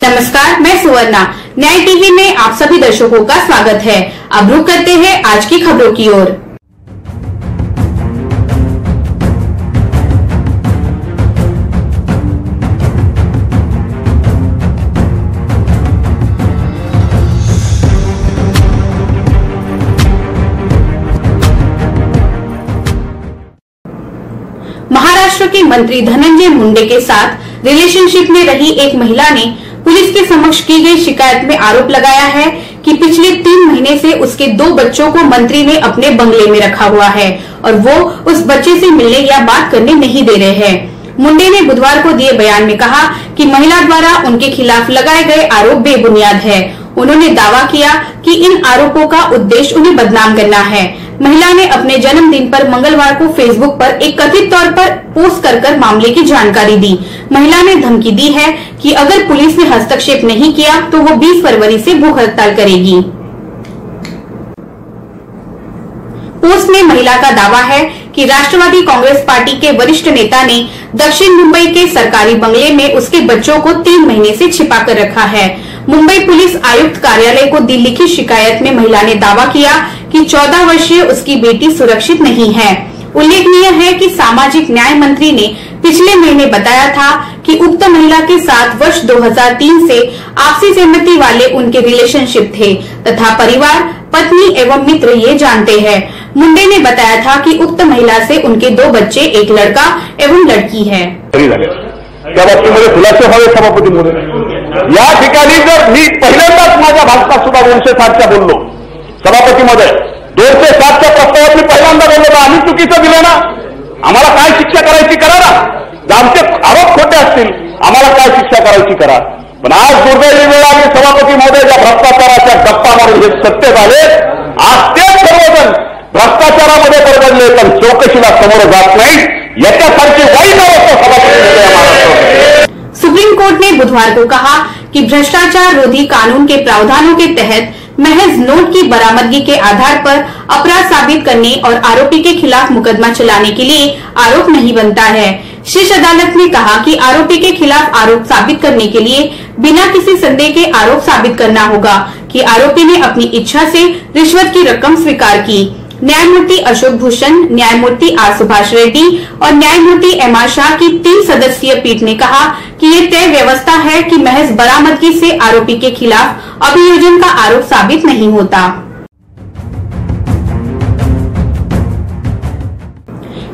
नमस्कार, मैं सुवर्णा। न्याय टीवी में आप सभी दर्शकों का स्वागत है। अब रुक करते हैं आज की खबरों की ओर। महाराष्ट्र के मंत्री धनंजय मुंडे के साथ रिलेशनशिप में रही एक महिला ने पुलिस के समक्ष की गई शिकायत में आरोप लगाया है कि पिछले 3 महीने से उसके 2 बच्चों को मंत्री ने अपने बंगले में रखा हुआ है और वो उस बच्चे से मिलने या बात करने नहीं दे रहे हैं। मुंडे ने बुधवार को दिए बयान में कहा कि महिला द्वारा उनके खिलाफ लगाए गए आरोप बेबुनियाद है। उन्होंने दावा किया कि इन आरोपों का उद्देश्य उन्हें बदनाम करना है। महिला ने अपने जन्मदिन पर मंगलवार को फेसबुक पर एक कथित तौर पर पोस्ट कर मामले की जानकारी दी। महिला ने धमकी दी है कि अगर पुलिस ने हस्तक्षेप नहीं किया तो वो 20 फरवरी से भूख हड़ताल करेगी। पोस्ट में महिला का दावा है कि राष्ट्रवादी कांग्रेस पार्टी के वरिष्ठ नेता ने दक्षिण मुंबई के सरकारी बंगले में उसके बच्चों को 3 महीने से छिपा कर रखा है। मुंबई पुलिस आयुक्त कार्यालय को दी लिखित शिकायत में महिला ने दावा किया कि 14 वर्षीय उसकी बेटी सुरक्षित नहीं है। उल्लेखनीय है कि सामाजिक न्याय मंत्री ने पिछले महीने बताया था कि उक्त महिला के साथ वर्ष 2003 से आपसी सहमति वाले उनके रिलेशनशिप थे तथा परिवार, पत्नी एवं मित्र ये जानते हैं। मुंडे ने बताया था कि उक्त महिला से उनके 2 बच्चे, एक लड़का एवं लड़की है। त्या बाबतीमध्ये खुलासे व्हावे सभापती महोदय। या ठिकाणी जर मी पहिल्यांदाच माझ्या भाषणात सुद्धा 207च्या बोललो, सभापती महोदय 207च्या प्रस्तावात मी पहिल्यांदा बोललो, आम्ही चुकीचं दिलं ना, आम्हाला काय शिक्षा करायची करा ना, आमचे आरोप खोटे असतील आम्हाला काय शिक्षा करायची करा। पण आज दुर्दैवी वेळ आली सभापती महोदय, ज्या भ्रष्टाचाराच्या गप्पा मारून हे सत्य झाले, आज तेच सर्वजण भ्रष्टाचारामध्ये परवडले पण चौकशीला समोर जात नाही, याच्यासारखी वाईट अवस्था सभापती महोदय। सुप्रीम कोर्ट ने बुधवार को कहा कि भ्रष्टाचार रोधी कानून के प्रावधानों के तहत महज नोट की बरामदगी के आधार पर अपराध साबित करने और आरोपी के खिलाफ मुकदमा चलाने के लिए आरोप नहीं बनता है। शीर्ष अदालत ने कहा कि आरोपी के खिलाफ आरोप साबित करने के लिए बिना किसी संदेह के आरोप साबित करना होगा कि आरोपी ने अपनी इच्छा से रिश्वत की रकम स्वीकार की। न्यायमूर्ति अशोक भूषण, न्यायमूर्ति आर सुभाष रेड्डी और न्यायमूर्ति एम आर शाह की 3 सदस्यीय पीठ ने कहा कि ये तय व्यवस्था है कि महज बरामदगी से आरोपी के खिलाफ अभियोजन का आरोप साबित नहीं होता।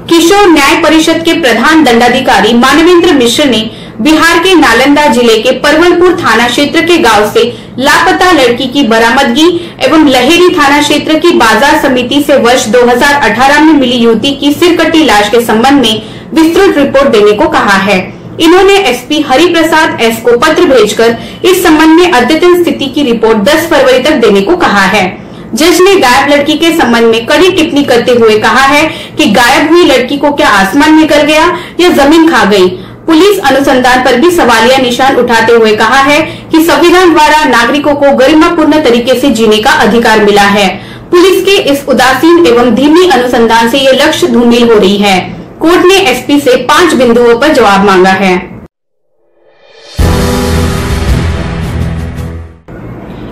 किशोर न्याय परिषद के प्रधान दंडाधिकारी मानवेंद्र मिश्र ने बिहार के नालंदा जिले के परवलपुर थाना क्षेत्र के गांव से लापता लड़की की बरामदगी एवं लहेरी थाना क्षेत्र की बाजार समिति से वर्ष 2018 में मिली युवती की सिरकटी लाश के संबंध में विस्तृत रिपोर्ट देने को कहा है। इन्होंने एसपी हरि प्रसाद एस को पत्र भेजकर इस संबंध में अद्यतन स्थिति की रिपोर्ट 10 फरवरी तक देने को कहा है। जज ने गायब लड़की के संबंध में कड़ी टिप्पणी करते हुए कहा है कि गायब हुई लड़की को क्या आसमान में कर गया या जमीन खा गई। पुलिस अनुसंधान पर भी सवालिया निशान उठाते हुए कहा है कि संविधान द्वारा नागरिकों को गरिमापूर्ण तरीके से जीने का अधिकार मिला है। पुलिस के इस उदासीन एवं धीमी अनुसंधान से ये लक्ष्य धूमिल हो रही है। कोर्ट ने एसपी से 5 बिंदुओं पर जवाब मांगा है।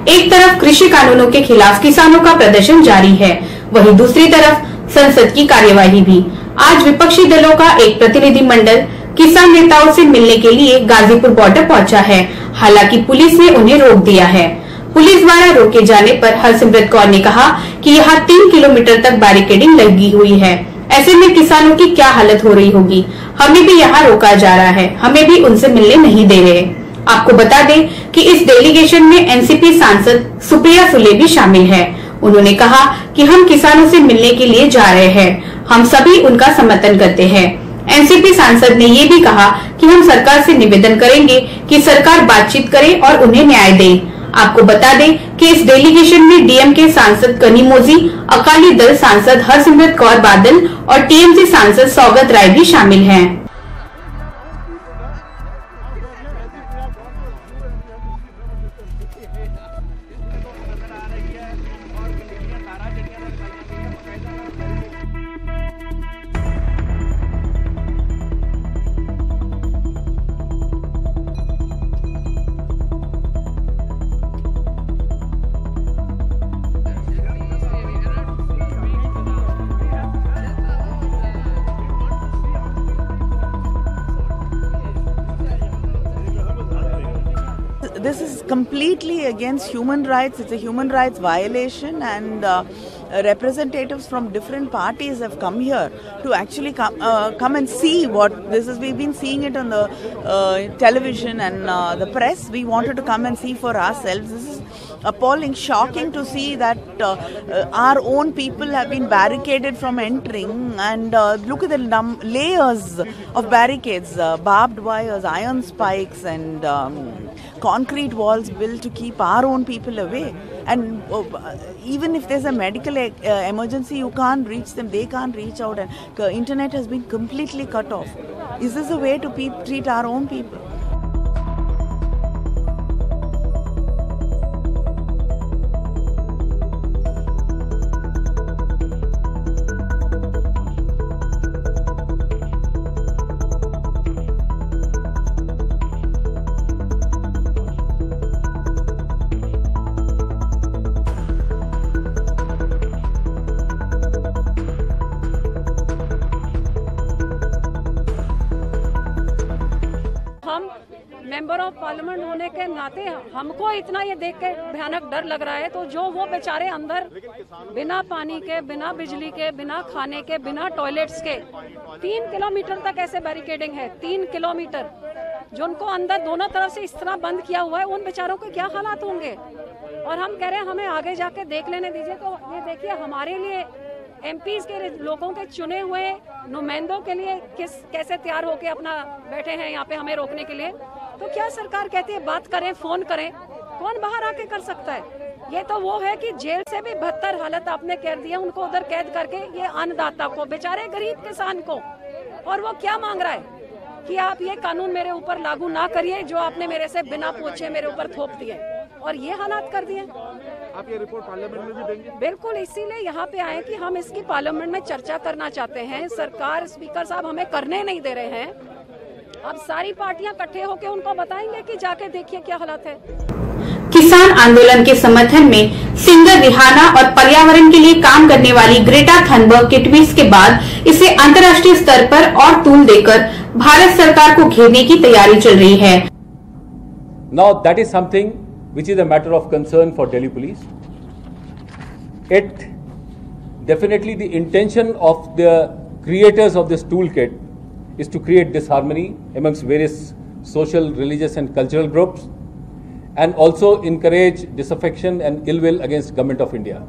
एक तरफ कृषि कानूनों के खिलाफ किसानों का प्रदर्शन जारी है, वहीं दूसरी तरफ संसद की कार्यवाही भी। आज विपक्षी दलों का एक प्रतिनिधि मंडल किसान नेताओं से मिलने के लिए गाजीपुर बॉर्डर पहुंचा है। हालांकि पुलिस ने उन्हें रोक दिया है। पुलिस द्वारा रोके जाने पर हरसिमरत कौर ने कहा कि यहाँ 3 किलोमीटर तक बैरिकेडिंग लगी हुई है। ऐसे में किसानों की क्या हालत हो रही होगी। हमें भी यहाँ रोका जा रहा है, हमें भी उनसे मिलने नहीं दे रहे। आपको बता दें कि इस डेलीगेशन में एनसीपी सांसद सुप्रिया सुले भी शामिल है। उन्होंने कहा कि हम किसानों से मिलने के लिए जा रहे हैं, हम सभी उनका समर्थन करते हैं। एनसीपी सांसद ने ये भी कहा कि हम सरकार से निवेदन करेंगे कि सरकार बातचीत करे और उन्हें न्याय दे। आपको बता दें कि इस डेलीगेशन में डीएमके सांसद कनिमोझी, अकाली दल सांसद हरसिमरत कौर बादल और टीएमसी सांसद सौगत राय भी शामिल हैं। this is completely against human rights. It's a human rights violation, and representatives from different parties have come here to actually come and see what this is. We've been seeing it on the television and the press. We wanted to come and see for ourselves. This is appalling, shocking to see that our own people have been barricaded from entering, and look at the layers of barricades, barbed wires, iron spikes, and concrete walls built to keep our own people away. And even if there's a medical emergency, you can't reach them, they can't reach out, and the internet has been completely cut off. Is this a way to treat our own people? हम member of parliament होने के नाते हमको इतना ये देख के भयानक डर लग रहा है, तो जो वो बेचारे अंदर बिना पानी के, बिना बिजली के, बिना खाने के, बिना टॉयलेट्स के 3 किलोमीटर तक ऐसे बैरिकेडिंग है, 3 किलोमीटर जो उनको अंदर दोनों तरफ से इस तरह बंद किया हुआ है, उन बेचारों के क्या हालात होंगे। और हम कह रहे हैं हमें आगे जाके देख लेने दीजिए। तो ये देखिए हमारे लिए एमपीज के लोगों के चुने हुए नुमाइंदों के लिए कैसे तैयार होके अपना बैठे हैं यहाँ पे हमें रोकने के लिए। तो क्या सरकार कहती है बात करें, फोन करें, कौन बाहर आके कर सकता है? ये तो वो है कि जेल से भी बदतर हालत आपने कर दी है उनको उधर कैद करके, ये अन्नदाता को, बेचारे गरीब किसान को। और वो क्या मांग रहा है कि आप ये कानून मेरे ऊपर लागू ना करिए जो आपने मेरे से बिना पूछे मेरे ऊपर थोप दिए, और ये हालात कर दिए। आप ये रिपोर्ट पार्लियामेंट में भी देंगे? बिल्कुल, इसीलिए यहाँ पे आए कि हम इसकी पार्लियामेंट में चर्चा करना चाहते हैं। सरकार, स्पीकर साहब हमें करने नहीं दे रहे हैं। अब सारी पार्टियां इकट्ठे होकर उनको बताएंगे कि जाके देखिए क्या हालत है। किसान आंदोलन के समर्थन में सिंगर रिहाना और पर्यावरण के लिए काम करने वाली ग्रेटा थनबर्ग के ट्वीट्स के बाद इसे अंतर्राष्ट्रीय स्तर पर और तूल देकर भारत सरकार को घेरने की तैयारी चल रही है। Now that is something which is a matter of concern for Delhi police. It definitely, the intention of the creators of this toolkit is to create disharmony amongst various social, religious and cultural groups, and also encourage disaffection and ill will against government of India.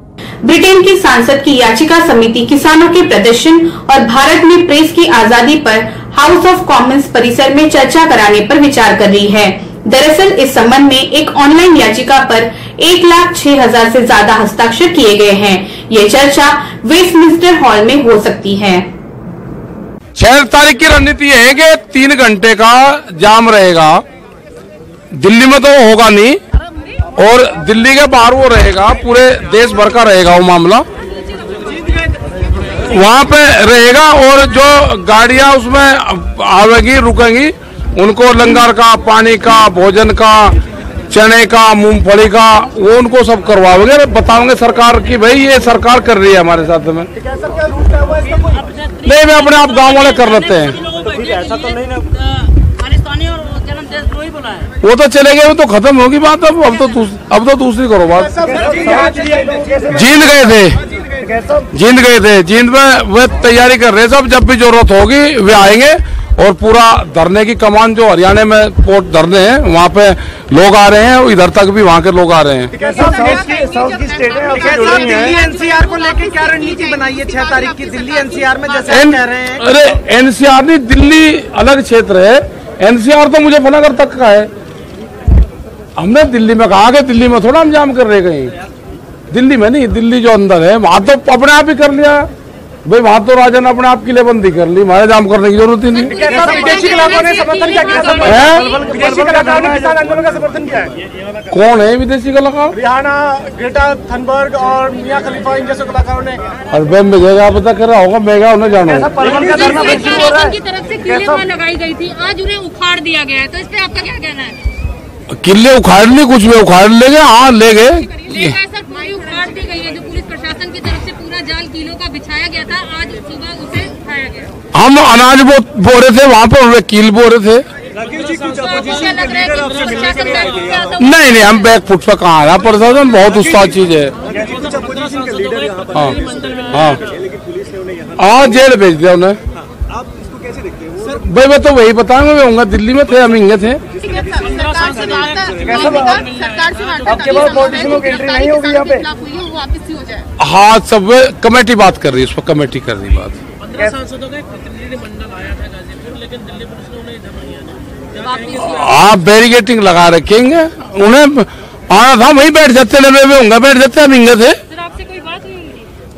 Britain की सांसद की याचिका समिति किसानों के प्रदर्शन और भारत में प्रेस की आजादी पर हाउस ऑफ कॉमन्स परिसर में चर्चा कराने पर विचार कर रही है। दरअसल इस संबंध में एक ऑनलाइन याचिका पर 1,06,000 से ज्यादा हस्ताक्षर किए गए हैं। ये चर्चा वेस्टमिंस्टर हॉल में हो सकती है। 6 तारीख की रणनीति है कि 3 घंटे का जाम रहेगा। दिल्ली में तो होगा नहीं, और दिल्ली के बाहर वो रहेगा, पूरे देश भर का रहेगा वो मामला, वहां पे रहेगा। और जो गाड़ियां उसमें आवेगी, रुकेंगी, उनको लंगर का, पानी का, भोजन का, चने का, मूंगफली का, वो उनको सब करवाओगे, बताओगे सरकार की भाई ये सरकार कर रही है हमारे साथ में। नहीं, मैं अपने आप गांव वाले कर लेते हैं। ऐसा तो नहीं ना, खालिस्तानी और जन्मदेशद्रोही बोला है। वो तो चले गए, वो तो खत्म होगी बात। अब तो दूसरी करो बात। जींद गए थे, जींद में वे तैयारी कर रहे सब, जब भी जरूरत होगी वे आएंगे। और पूरा धरने की कमान जो हरियाणा में पोर्ट धरने हैं, वहाँ पे लोग आ रहे हैं, इधर तक भी वहाँ के लोग आ रहे हैं। दिल्ली एनसीआर को लेकर क्या रणनीति बनाई है 6 तारीख की दिल्ली एनसीआर में, जैसे कह रहे हैं? अरे एनसीआर नहीं, दिल्ली अलग क्षेत्र है, एनसीआर तो मुझे फनागर तक का है। हमने दिल्ली में कहा कि दिल्ली में थोड़ा हम जाम कर रहे, कहीं दिल्ली में नहीं, दिल्ली जो अंदर है वहां तो अपने आप ही कर लिया भाई, वहां तो राजा ने अपने आप की बंदी कर ली, हमारे जाम करने की जरूरत ही नहीं। विदेशी कलाकारों ने समर्थन क्या किया? विदेशी कलाकारों ने किसान आंदोलन का समर्थन किया है। कौन है विदेशी कलाकार? रिहाना, ग्रेटा थनबर्ग और मियां खलीफा, इन जैसे कलाकारों ने। अरे मेगा पता कर रहा होगा, मेगा उन्हें जानो। की तरफ से किले वहाँ लगाई गई थी, आज उन्हें उखाड़ दिया गया है, तो इस पे आपका क्या कहना है? किले उखाड़ ली, कुछ भी उखाड़ ले गए। हाँ ले गए, उखाड़ दी गई है। जो पुलिस प्रशासन की तरफ से पूरा जाल किलों का बिछाया गया था, आज सुबह उसे उठाया गया। हम अनाज बो रहे थे वहाँ पर, कील बो रहे थे। नहीं, हम बैकफुट पे कहाँ है, प्रशासन बहुत उत्साह चीज है। हाँ, जेल भेज दिया उन्हें। भाई मैं तो वही बताऊंगा, मैं होंगे दिल्ली में थे, हम इंगे थे। सरकार से आपके पास पॉलिटिशियनों की एंट्री नहीं होगी यहाँ पे, वो वापस ही हो जाए। हाँ, सब कमेटी बात कर रही है, उस पर कमेटी कर रही बात। 15 सांसदों का एक प्रतिनिधिमंडल आया था गाजीपुर, लेकिन दिल्ली पुलिस ने उन्हें इधर नहीं आने। आप बैरिकेटिंग लगा रखेंगे, उन्हें आना था, वहीं बैठ जाते, लगे हुए होंगे, बैठ जाते, हम इंगे थे। सर आपसे कोई बात हुई?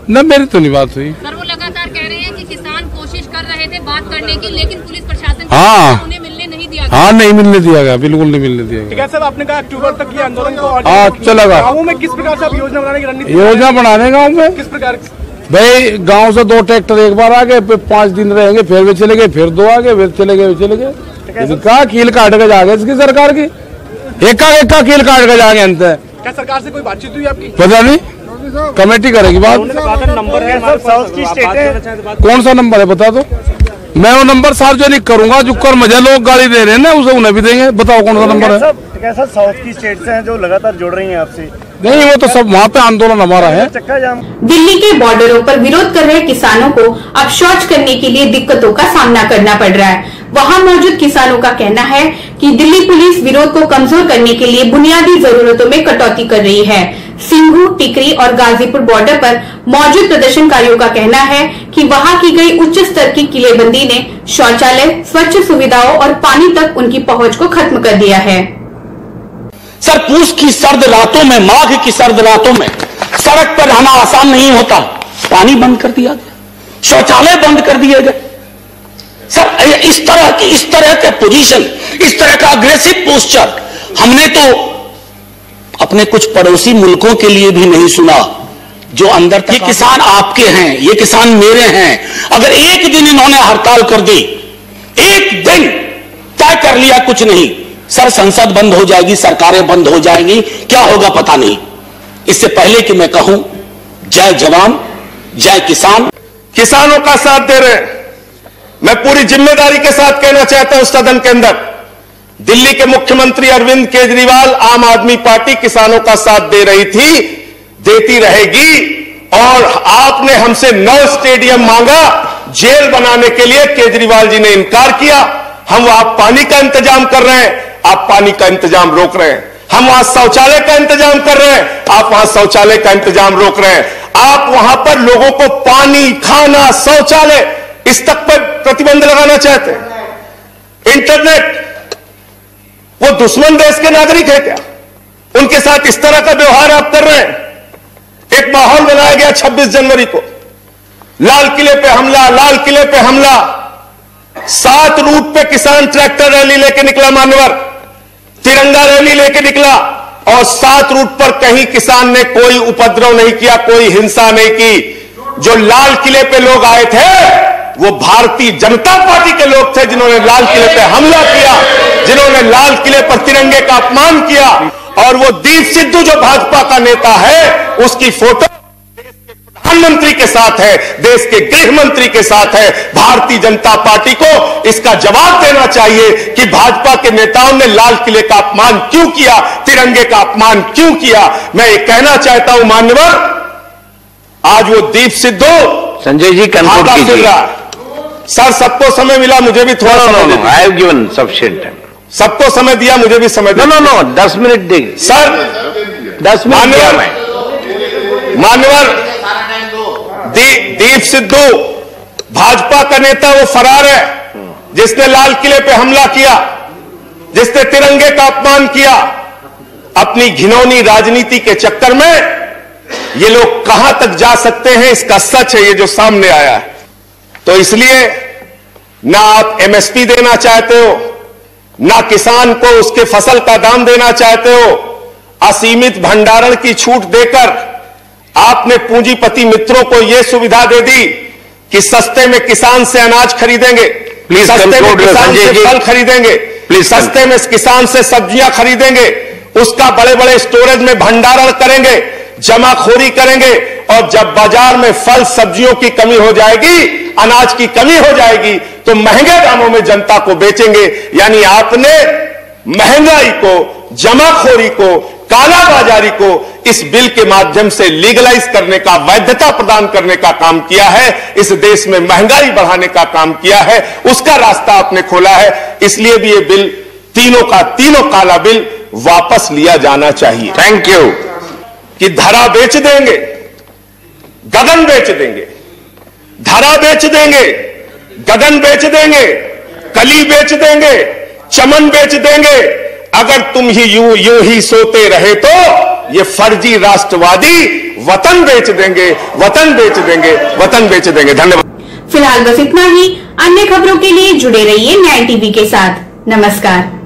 न, मेरी तो नहीं बात हुई। सर वो लगातार कह रहे हैं कि किसान कोशिश कर रहे थे बात करने की, लेकिन पुलिस प्रशासन उन्हें मिलने नहीं दिया गया। हाँ, नहीं मिलने दिया गया, बिल्कुल नहीं मिलने दिया गया। सर आपने कहा अक्टूबर तक ये आंदोलन को चलेगा। गाँव में किस प्रकार से आप योजना बनाने की रणनीति, योजना बनाने गाँव में किस प्रकार? भाई गांव से 2 ट्रैक्टर एक बार आ गए, फिर 5 दिन रहेंगे, फिर वे चले गए, फिर 2 आ गए, फिर चले गए। कहा कील काट के जागे इसकी सरकार की, एक कील काट के जागे अंत। क्या सरकार से कोई बातचीत हुई आपकी? पता नहीं, कमेटी करेगी बात। नंबर है साउथ की स्टेट है, कौन सा नंबर है बता दो, मैं वो नंबर सार्वजनिक करूंगा। जो कर मुझे लोग गाली दे रहे हैं ना, उसे उन्हें भी देंगे। बताओ कौन सा नंबर है? सर साउथ की स्टेट से हैं जो लगातार जुड़ रही हैं आपसे। नहीं, वो तो सब वहाँ पे आंदोलन हमारा है। चक्का जाम। दिल्ली के बॉर्डरों पर विरोध कर रहे किसानों को अब शौच करने के लिए दिक्कतों का सामना करना पड़ रहा है। वहां मौजूद किसानों का कहना है कि दिल्ली पुलिस विरोध को कमजोर करने के लिए बुनियादी जरूरतों में कटौती कर रही है। सिंघू, टिकरी और गाजीपुर बॉर्डर पर मौजूद प्रदर्शनकारियों का कहना है कि वहां की गई उच्च स्तर की किलेबंदी ने शौचालय, स्वच्छ सुविधाओं और पानी तक उनकी पहुंच को खत्म कर दिया है। सर, पूस की सर्द रातों में, माघ की सर्द रातों में सड़क पर रहना आसान नहीं होता। पानी बंद कर दिया गया, शौचालय बंद कर दिए गए। सर, इस तरह के पोजीशन, इस तरह का अग्रेसिव पोस्चर हमने तो अपने कुछ पड़ोसी मुल्कों के लिए भी नहीं सुना, जो अंदर तक। ये किसान आपके हैं, ये किसान मेरे हैं। अगर एक दिन इन्होंने हड़ताल कर दी, एक दिन तय कर लिया, कुछ नहीं, सर संसद बंद हो जाएगी, सरकारें बंद हो जाएंगी, क्या होगा पता नहीं। इससे पहले कि मैं कहूं जय जवान जय किसान। किसानों का साथ दे रहे हैं। मैं पूरी जिम्मेदारी के साथ कहना चाहता हूं, सदन के अंदर दिल्ली के मुख्यमंत्री अरविंद केजरीवाल, आम आदमी पार्टी किसानों का साथ दे रही थी, देती रहेगी। और आपने हमसे 9 स्टेडियम मांगा जेल बनाने के लिए, केजरीवाल जी ने इनकार किया। हम वहां पानी का इंतजाम कर रहे हैं, आप पानी का इंतजाम रोक रहे हैं। हम वहां शौचालय का इंतजाम कर रहे हैं, आप वहां शौचालय का इंतजाम रोक रहे हैं। आप वहां पर लोगों को पानी, खाना, शौचालय, इस तक पर प्रतिबंध लगाना चाहते हैं। इंटरनेट, वो दुश्मन देश के नागरिक है क्या? उनके साथ इस तरह का व्यवहार आप कर रहे हैं। एक माहौल बनाया गया 26 जनवरी को, लाल किले पे हमला, लाल किले पे हमला। 7 रूट पे किसान ट्रैक्टर रैली लेके निकला, मान्यवर तिरंगा रैली लेके निकला, और 7 रूट पर कहीं किसान ने कोई उपद्रव नहीं किया, कोई हिंसा नहीं की। जो लाल किले पे लोग आए थे वो भारतीय जनता पार्टी के लोग थे, जिन्होंने लाल किले पे हमला किया, जिन्होंने लाल किले पर तिरंगे का अपमान किया। और वो दीप सिद्धू जो भाजपा का नेता है, उसकी फोटो देश के प्रधानमंत्री के साथ है, देश के गृह मंत्री के साथ है। भारतीय जनता पार्टी को इसका जवाब देना चाहिए कि भाजपा के नेताओं ने लाल किले का अपमान क्यों किया, तिरंगे का अपमान क्यों किया। मैं ये कहना चाहता हूं मान्यवर, आज वो दीप सिद्धू, संजय जी कंक्लूड कीजिए। सर सबको समय मिला, मुझे भी थोड़ा समय दे। I have given sufficient time. सबको समय दिया, मुझे भी समय दिया। नो 10 मिनट देंगे सर, 10 मिनट दिया मैं। मान्यवर दीप सिद्धू भाजपा का नेता, वो फरार है जिसने लाल किले पे हमला किया, जिसने तिरंगे का अपमान किया। अपनी घिनौनी राजनीति के चक्कर में ये लोग कहां तक जा सकते हैं, इसका सच है ये जो सामने आया है। तो इसलिए ना आप एमएसपी देना चाहते हो, ना किसान को उसके फसल का दाम देना चाहते हो। असीमित भंडारण की छूट देकर आपने पूंजीपति मित्रों को यह सुविधा दे दी कि सस्ते में किसान से अनाज खरीदेंगे, सस्ते में किसान से फल खरीदेंगे, सस्ते में किसान से सब्जियां खरीदेंगे, उसका बड़े बड़े स्टोरेज में भंडारण करेंगे। जमाखोरी करेंगे, और जब बाजार में फल सब्जियों की कमी हो जाएगी, अनाज की कमी हो जाएगी, तो महंगे दामों में जनता को बेचेंगे। यानी आपने महंगाई को, जमाखोरी को, कालाबाजारी को इस बिल के माध्यम से लीगलाइज करने का, वैधता प्रदान करने का काम किया है, इस देश में महंगाई बढ़ाने का काम किया है, उसका रास्ता आपने खोला है। इसलिए भी ये बिल तीनों का तीनों काला बिल वापस लिया जाना चाहिए। Thank you. कि धरा बेच देंगे, गगन बेच देंगे, धरा बेच देंगे, गगन बेच देंगे, कली बेच देंगे, चमन बेच देंगे। अगर तुम ही यूं ही सोते रहे तो ये फर्जी राष्ट्रवादी वतन बेच देंगे, वतन बेच देंगे, वतन बेच देंगे। धन्यवाद। फिलहाल बस इतना ही। अन्य खबरों के लिए जुड़े रहिए न्याय टीवी के साथ। नमस्कार।